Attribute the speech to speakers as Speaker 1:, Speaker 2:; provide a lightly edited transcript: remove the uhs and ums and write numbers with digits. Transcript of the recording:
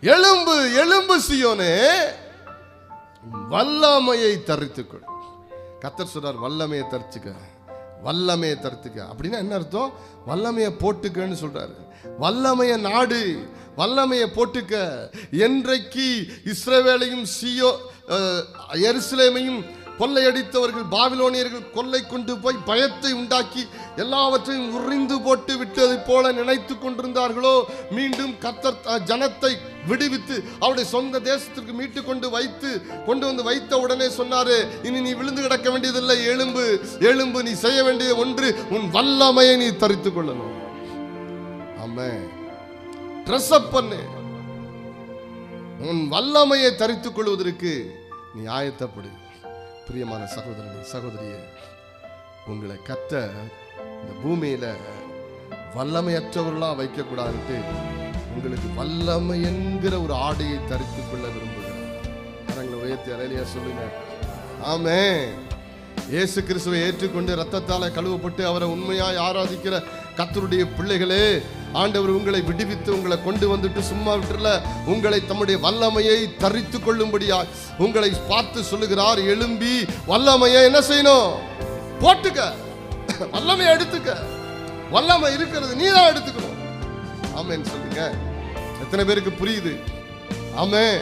Speaker 1: எழும்பு எழும்பு சீயோனே, வல்லமையை தரித்துக்கொள். கர்த்தர் சொல்றார், வல்லமையை தரிச்சுக்க, வல்லமையை தரித்துக்க. அப்படின்னா என்ன அர்த்தம்? வல்லமையை போட்டுக்கன்னு சொல்றாரு. வல்லமையை நாடு, வல்லமையை போட்டுக்க. என்றைக்கு இஸ்ரவேலையும் எருசலேமையும் கொள்ளையடித்தவர்கள் பாபிலோனியர்கள் கொள்ளை கொண்டு போய் பயத்தை உண்டாக்கி எல்லாவற்றையும் உறிந்து போட்டு விட்டதை போல நினைத்து கொண்டிருந்தார்களோ, மீண்டும் கர்த்தர் ஜனத்தை விடுவித்து அவருடைய சொந்த தேசத்திற்கு மீட்டு கொண்டு வந்து வைத்த உடனே சொன்னாரு, இனி நீ விழுந்து கிடக்க வேண்டியதில்லை, எழும்பு எழும்பு, நீ செய்ய வேண்டிய ஒன்று, உன் வல்லமையை நீ தரித்துக் கொள்ளணும். ஆமென். ட்ரெஸ் அப் பண்ணு. உன் வல்லமையை தரித்துக் கொள்வதற்கு நீ ஆயத்தப்படு. பிரியமான சகோதரனே, சகோதரியே, உங்களை கர்த்தர் இந்த பூமியில வல்லமையற்றவர்களா வைக்க கூடாதுன்ட்டு உங்களுக்கு வல்லமை என்கிற ஒரு ஆடையை தரித்துக் கொள்ள விரும்புகிறார். கரங்களை உயர்த்தி அலையிலையா சொல்லுங்க. ஆமென். இயேசு கிறிஸ்துவை ஏற்றுக்கொண்டு இரத்தத்தால கழுவப்பட்டு அவரை உண்மையாய் ஆராதிக்கிற கர்த்தருடைய பிள்ளைகளே, ஆண்டவர் உங்களை விடுவித்து உங்களை கொண்டு வந்துட்டு சும்மா விட்டுல, உங்களை தம்முடைய வல்லமையை தரித்து கொள்ளும்படியா உங்களை பார்த்து சொல்லுகிறார், எழும்பி வல்லமையை என்ன செய்யணும்? போட்டுக்க, வல்லமையை எடுத்துக்க. வல்லமை இருக்கிறது, நீ தான் எடுத்துக்கணும். ஆமென் சொல்லுங்க. எத்தனை பேருக்கு புரியுது? ஆமென்.